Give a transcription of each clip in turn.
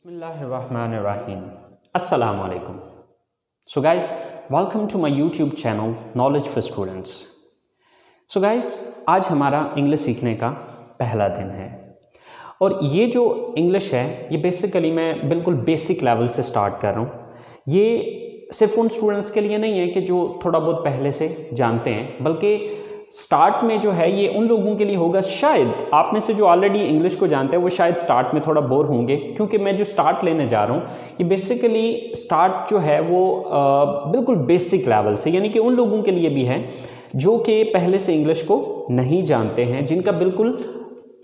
Bismillahirrahmanirrahim. Assalamu alaikum. So guys, welcome to my YouTube channel Knowledge for Students. So guys, आज हमारा English सीखने का पहला दिन है और ये जो इंग्लिश है ये बेसिकली मैं बिल्कुल बेसिक लेवल से स्टार्ट कर रहा हूँ। ये सिर्फ उन स्टूडेंट्स के लिए नहीं है कि जो थोड़ा बहुत पहले से जानते हैं, बल्कि स्टार्ट में जो है ये उन लोगों के लिए होगा, शायद आप में से जो ऑलरेडी इंग्लिश को जानते हैं वो शायद स्टार्ट में थोड़ा बोर होंगे, क्योंकि मैं जो स्टार्ट लेने जा रहा हूँ ये बेसिकली स्टार्ट जो है वो बिल्कुल बेसिक लेवल से, यानी कि उन लोगों के लिए भी है जो कि पहले से इंग्लिश को नहीं जानते हैं, जिनका बिल्कुल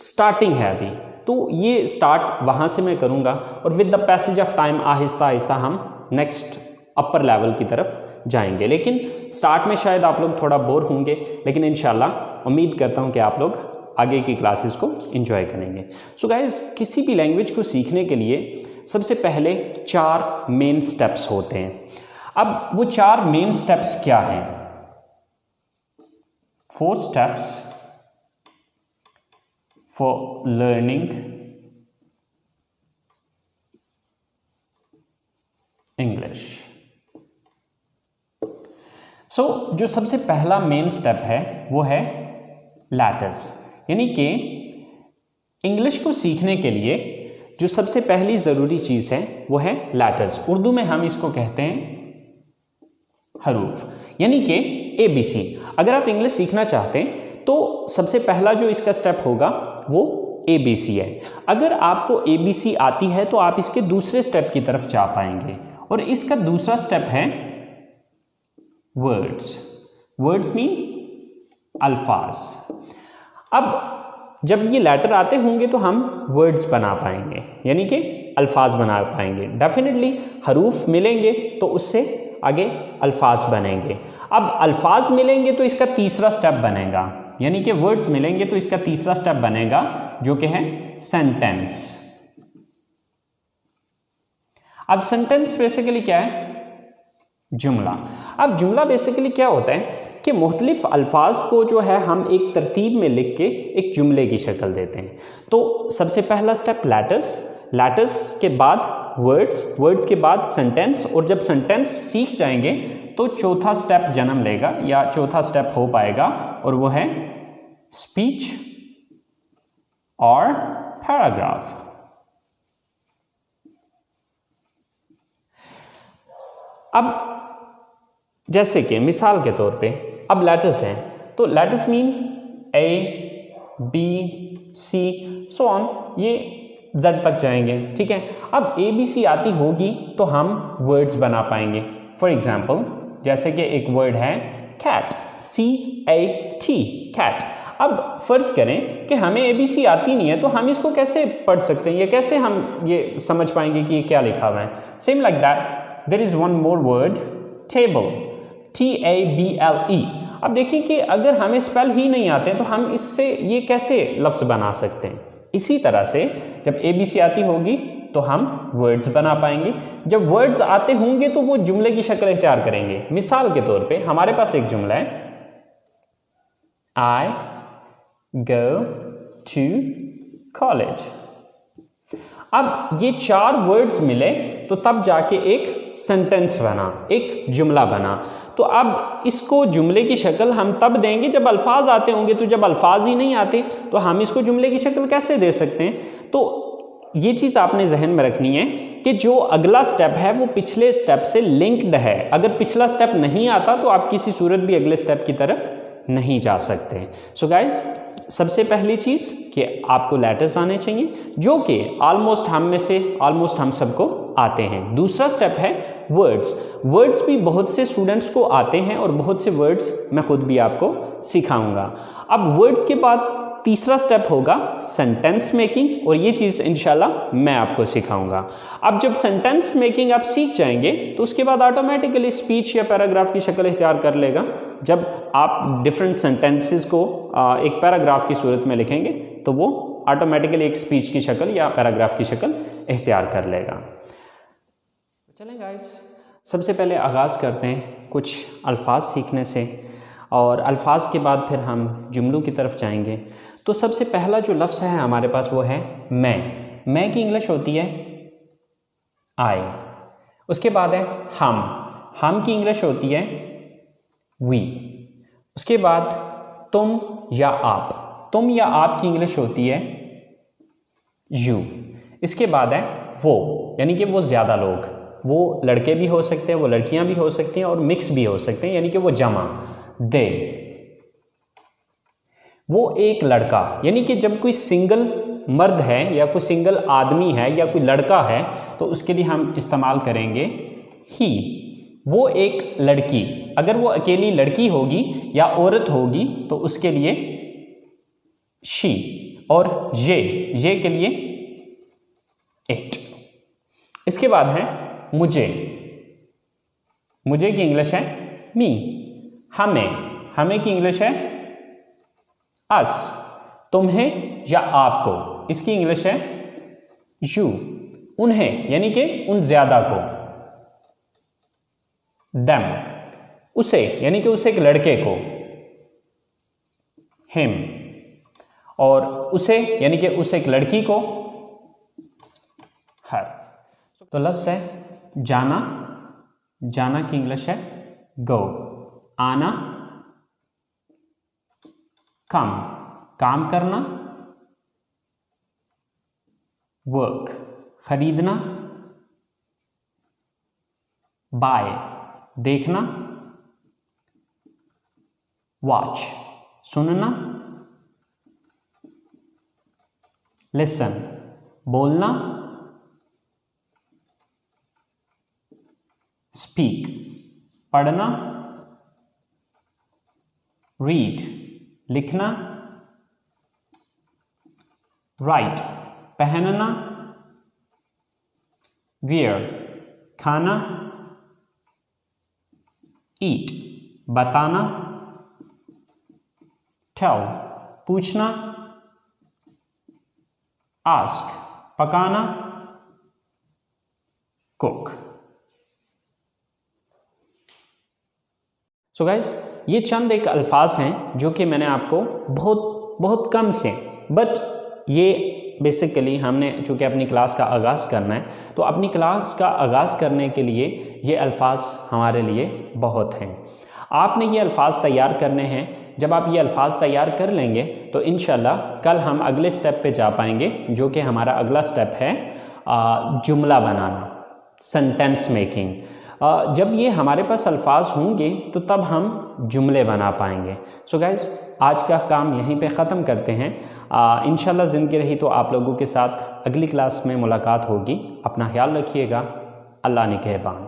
स्टार्टिंग है अभी। तो ये स्टार्ट वहाँ से मैं करूँगा और with the passage of time Aahista Aahista हम नेक्स्ट अपर लेवल की तरफ जाएंगे। लेकिन स्टार्ट में शायद आप लोग थोड़ा बोर होंगे, लेकिन इंशाल्लाह उम्मीद करता हूँ कि आप लोग आगे की क्लासेस को एंजॉय करेंगे। सो गाइस, किसी भी लैंग्वेज को सीखने के लिए सबसे पहले 4 मेन स्टेप्स होते हैं। अब वो 4 मेन स्टेप्स क्या हैं? 4 स्टेप्स फॉर लर्निंग इंग्लिश। सो जो सबसे पहला मेन स्टेप है वो है लेटर्स, यानी कि इंग्लिश को सीखने के लिए जो सबसे पहली ज़रूरी चीज़ है वो है लेटर्स। उर्दू में हम इसको कहते हैं हरूफ, यानी कि ABC। अगर आप इंग्लिश सीखना चाहते हैं तो सबसे पहला जो इसका स्टेप होगा वो ABC है। अगर आपको ABC आती है तो आप इसके दूसरे स्टेप की तरफ जा पाएंगे, और इसका दूसरा स्टेप है वर्ड्स। वर्ड्स मीन अल्फाज। अब जब ये लेटर आते होंगे तो हम वर्ड्स बना पाएंगे, यानी कि अल्फाज बना पाएंगे। डेफिनेटली हरूफ मिलेंगे तो उससे आगे अल्फाज बनेंगे। अब अल्फाज मिलेंगे तो इसका तीसरा स्टेप बनेगा, यानी कि वर्ड्स मिलेंगे तो इसका तीसरा स्टेप बनेगा जो कि है सेंटेंस। अब सेंटेंस बेसिकली क्या है? जुमला। अब जुमला बेसिकली क्या होता है कि मुख्तलिफ अल्फाज को जो है हम एक तरतीब में लिख के एक जुमले की शक्ल देते हैं। तो सबसे पहला स्टेप लेटर्स, लेटर्स के बाद वर्ड्स, वर्ड्स के बाद सेंटेंस, और जब सेंटेंस सीख जाएंगे तो चौथा स्टेप जन्म लेगा या चौथा स्टेप हो पाएगा, और वो है स्पीच और पैराग्राफ। अब जैसे कि मिसाल के तौर पे अब लेटर्स हैं, तो letters mean A, B, C so on, ये Z तक जाएंगे, ठीक है। अब ABC आती होगी तो हम वर्ड्स बना पाएंगे। फॉर एग्जाम्पल जैसे कि एक वर्ड है कैट, CAT, कैट। अब फर्ज करें कि हमें ABC आती नहीं है तो हम इसको कैसे पढ़ सकते हैं, या कैसे हम ये समझ पाएंगे कि ये क्या लिखा हुआ है? Same like that there is one more word, table, TABLE। अब देखिए कि अगर हमें स्पेल ही नहीं आते तो हम इससे ये कैसे लफ्ज़ बना सकते हैं? इसी तरह से जब ABC आती होगी तो हम वर्ड्स बना पाएंगे। जब वर्ड्स आते होंगे तो वो जुमले की शक्ल इख्तियार करेंगे। मिसाल के तौर पे हमारे पास एक जुमला है, I go to college। अब ये 4 वर्ड्स मिले तो तब जाके एक सेंटेंस बना, एक जुमला बना। तो अब इसको जुमले की शक्ल हम तब देंगे जब अल्फाज आते होंगे। तो जब अल्फाज ही नहीं आते तो हम इसको जुमले की शक्ल कैसे दे सकते हैं? तो ये चीज़ आपने जहन में रखनी है कि जो अगला स्टेप है वो पिछले स्टेप से लिंक्ड है। अगर पिछला स्टेप नहीं आता तो आप किसी सूरत भी अगले स्टेप की तरफ नहीं जा सकते। सो गाइज, सबसे पहली चीज़ कि आपको लेटर्स आने चाहिए, जो कि ऑलमोस्ट हम सबको आते हैं। दूसरा स्टेप है वर्ड्स। वर्ड्स भी बहुत से स्टूडेंट्स को आते हैं और बहुत से वर्ड्स मैं खुद भी आपको सिखाऊंगा। अब वर्ड्स के बाद तीसरा स्टेप होगा सेंटेंस मेकिंग, और ये चीज़ इंशाल्लाह मैं आपको सिखाऊंगा। अब जब सेंटेंस मेकिंग आप सीख जाएंगे तो उसके बाद ऑटोमेटिकली स्पीच या पैराग्राफ की शक्ल इख्तियार कर लेगा। जब आप डिफरेंट सेंटेंसेस को एक पैराग्राफ की सूरत में लिखेंगे तो वो ऑटोमेटिकली एक स्पीच की शक्ल या पैराग्राफ की शक्ल इख्तियार कर लेगा। चलें गाइस, सबसे पहले आगाज़ करते हैं कुछ अल्फाज सीखने से, और अल्फाज के बाद फिर हम जुमलों की तरफ जाएंगे। तो सबसे पहला जो लफ्ज़ है हमारे पास वो है मैं। मैं की इंग्लिश होती है आई। उसके बाद है हम की इंग्लिश होती है वी। उसके बाद तुम या आप की इंग्लिश होती है यू। इसके बाद है वो, यानी कि वो ज़्यादा लोग, वो लड़के भी हो सकते हैं, वो लड़कियां भी हो सकती हैं और मिक्स भी हो सकते हैं, यानी कि वो जमा, दे। वो एक लड़का, यानी कि जब कोई सिंगल मर्द है या कोई सिंगल आदमी है या कोई लड़का है तो उसके लिए हम इस्तेमाल करेंगे ही। वो एक लड़की, अगर वो अकेली लड़की होगी या औरत होगी तो उसके लिए शी। और ये के लिए इट। इसके बाद है मुझे की इंग्लिश है मी। हमें की इंग्लिश है अस। तुम्हें या आपको, इसकी इंग्लिश है यू। उन्हें, यानी कि उन ज्यादा को, देम। उसे, यानी कि उसे एक लड़के को, हिम। और उसे, यानी कि उसे एक लड़की को, हर। तो लफ्ज़ है जाना की इंग्लिश है गो। आना काम करना, वर्क खरीदना, बाय देखना, वॉच सुनना, लिसन बोलना, स्पीक पढ़ना, रीड लिखना, राइट पहनना, वियर खाना, ईट बताना, टेल पूछना, आस्क पकाना, कुक। सो गाइस, ये चंद एक अल्फाज हैं जो कि मैंने आपको बहुत कम से, बट ये बेसिकली हमने चूँकि अपनी क्लास का आगाज़ करना है तो अपनी क्लास का आगाज़ करने के लिए ये अल्फाज हमारे लिए बहुत हैं। आपने ये अल्फाज तैयार करने हैं। जब आप ये अल्फाज तैयार कर लेंगे तो इंशाल्लाह कल हम अगले स्टेप पे जा पाएंगे, जो कि हमारा अगला स्टेप है जुमला बनाना, सेंटेंस मेकिंग। जब ये हमारे पास अल्फाज होंगे तो तब हम जुमले बना पाएंगे। सो गाइस, आज का काम यहीं पे ख़त्म करते हैं। इंशाल्लाह ज़िंदगी रही तो आप लोगों के साथ अगली क्लास में मुलाकात होगी। अपना ख्याल रखिएगा। अल्लाह निगहबान।